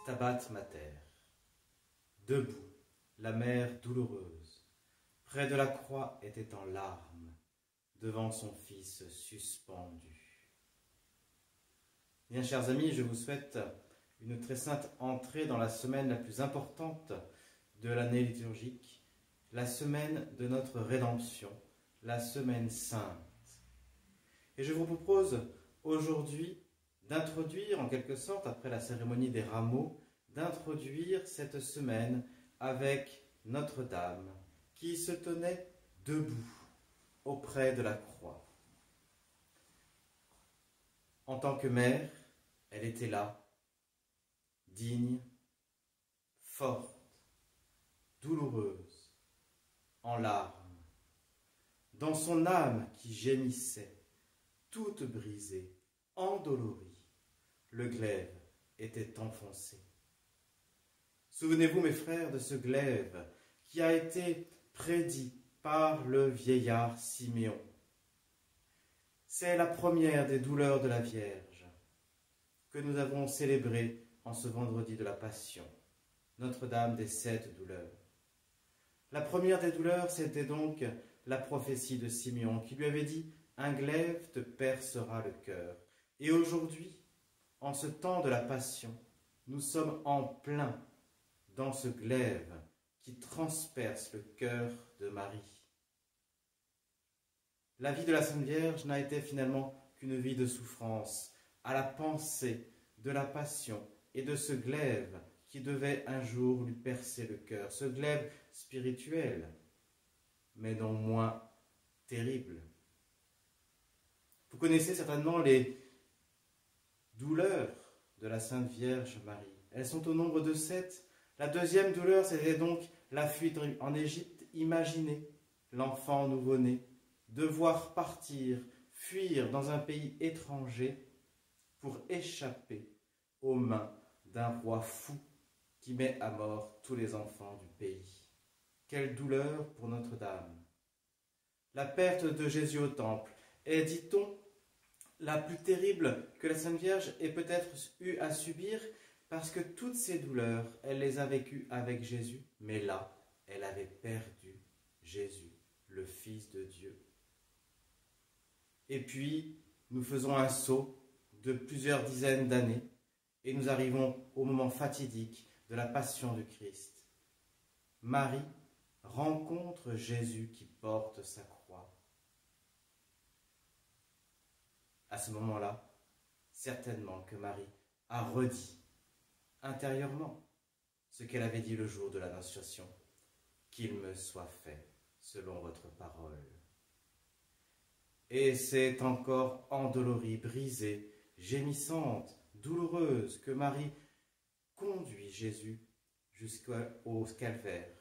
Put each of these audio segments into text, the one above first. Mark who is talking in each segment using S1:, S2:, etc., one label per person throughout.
S1: Stabat Mater. Debout, la mère douloureuse, près de la croix, était en larmes, devant son fils suspendu. Bien, chers amis, je vous souhaite une très sainte entrée dans la semaine la plus importante de l'année liturgique, la semaine de notre rédemption, la semaine sainte. Et je vous propose aujourd'hui d'introduire, en quelque sorte, après la cérémonie des rameaux, d'introduire cette semaine avec Notre-Dame, qui se tenait debout auprès de la croix. En tant que mère, elle était là, digne, forte, douloureuse, en larmes, dans son âme qui gémissait, toute brisée, endolorie. Le glaive était enfoncé. Souvenez-vous, mes frères, de ce glaive qui a été prédit par le vieillard Siméon. C'est la première des douleurs de la Vierge que nous avons célébrée en ce vendredi de la Passion, Notre-Dame des 7 douleurs. La première des douleurs, c'était donc la prophétie de Siméon qui lui avait dit « Un glaive te percera le cœur ». Et aujourd'hui, en ce temps de la Passion, nous sommes en plein dans ce glaive qui transperce le cœur de Marie. La vie de la Sainte Vierge n'a été finalement qu'une vie de souffrance, à la pensée de la Passion et de ce glaive qui devait un jour lui percer le cœur, ce glaive spirituel, mais non moins terrible. Vous connaissez certainement les douleurs de la Sainte Vierge Marie. Elles sont au nombre de 7. La deuxième douleur, c'était donc la fuite en Égypte. Imaginez l'enfant nouveau-né devoir partir, fuir dans un pays étranger pour échapper aux mains d'un roi fou qui met à mort tous les enfants du pays. Quelle douleur pour Notre-Dame! La perte de Jésus au temple est, dit-on, la plus terrible que la Sainte Vierge ait peut-être eu à subir, parce que toutes ces douleurs, elle les a vécues avec Jésus, mais là, elle avait perdu Jésus, le Fils de Dieu. Et puis, nous faisons un saut de plusieurs dizaines d'années, et nous arrivons au moment fatidique de la Passion du Christ. Marie rencontre Jésus qui porte sa croix. À ce moment-là, certainement que Marie a redit intérieurement ce qu'elle avait dit le jour de l'Annonciation, « Qu'il me soit fait selon votre parole ». Et c'est encore endolorie, brisée, gémissante, douloureuse que Marie conduit Jésus jusqu'au calvaire.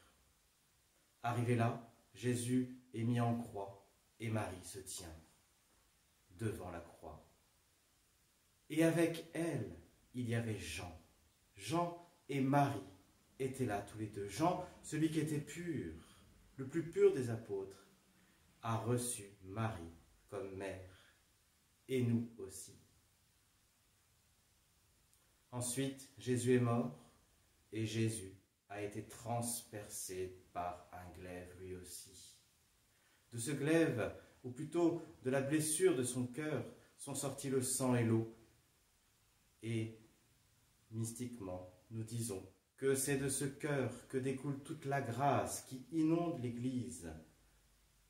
S1: Arrivé là, Jésus est mis en croix et Marie se tient devant la croix. Et avec elle, il y avait Jean. Jean et Marie étaient là tous les deux. Jean, celui qui était pur, le plus pur des apôtres, a reçu Marie comme mère, et nous aussi. Ensuite, Jésus est mort, et Jésus a été transpercé par un glaive lui aussi. De ce glaive, ou plutôt de la blessure de son cœur, sont sortis le sang et l'eau. Et mystiquement, nous disons que c'est de ce cœur que découle toute la grâce qui inonde l'Église.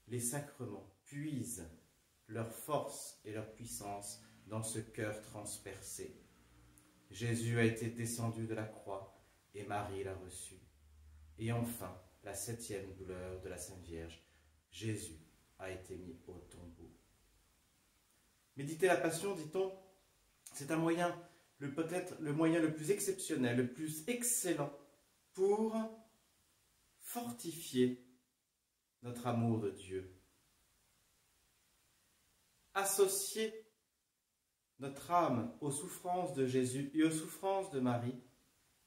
S1: Les sacrements puisent leur force et leur puissance dans ce cœur transpercé. Jésus a été descendu de la croix et Marie l'a reçu. Et enfin, la 7e douleur de la Sainte Vierge, Jésus a été mis au tombeau. Méditer la Passion, dit-on, c'est un moyen, peut-être le moyen le plus exceptionnel, le plus excellent pour fortifier notre amour de Dieu. Associer notre âme aux souffrances de Jésus et aux souffrances de Marie,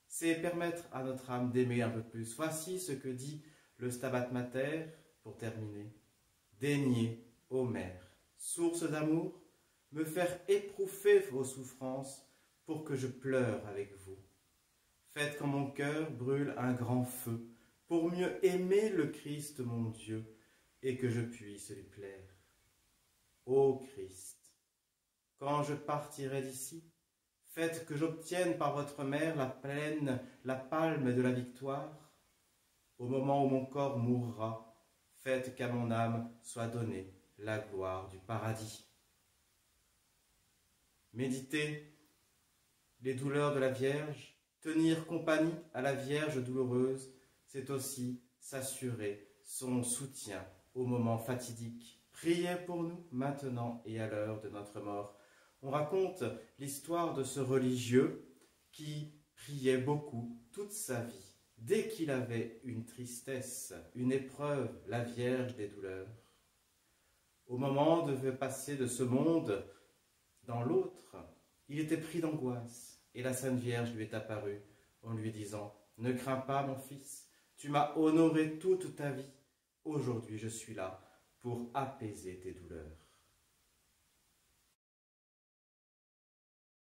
S1: c'est permettre à notre âme d'aimer un peu plus. Voici ce que dit le Stabat Mater, pour terminer. « Daignez, ô Mère, source d'amour, me faire éprouver vos souffrances pour que je pleure avec vous. Faites qu'en mon cœur brûle un grand feu, pour mieux aimer le Christ mon Dieu, et que je puisse lui plaire. Ô Christ, quand je partirai d'ici, faites que j'obtienne par votre mère la palme de la victoire. Au moment où mon corps mourra, faites qu'à mon âme soit donnée la gloire du paradis. Méditez les douleurs de la Vierge. Tenir compagnie à la Vierge douloureuse, c'est aussi s'assurer son soutien au moment fatidique. Priez pour nous maintenant et à l'heure de notre mort. On raconte l'histoire de ce religieux qui priait beaucoup toute sa vie. Dès qu'il avait une tristesse, une épreuve, la Vierge des douleurs. Au moment de passer de ce monde dans l'autre, il était pris d'angoisse. Et la Sainte Vierge lui est apparue en lui disant « Ne crains pas, mon fils, tu m'as honoré toute ta vie. Aujourd'hui, je suis là pour apaiser tes douleurs. »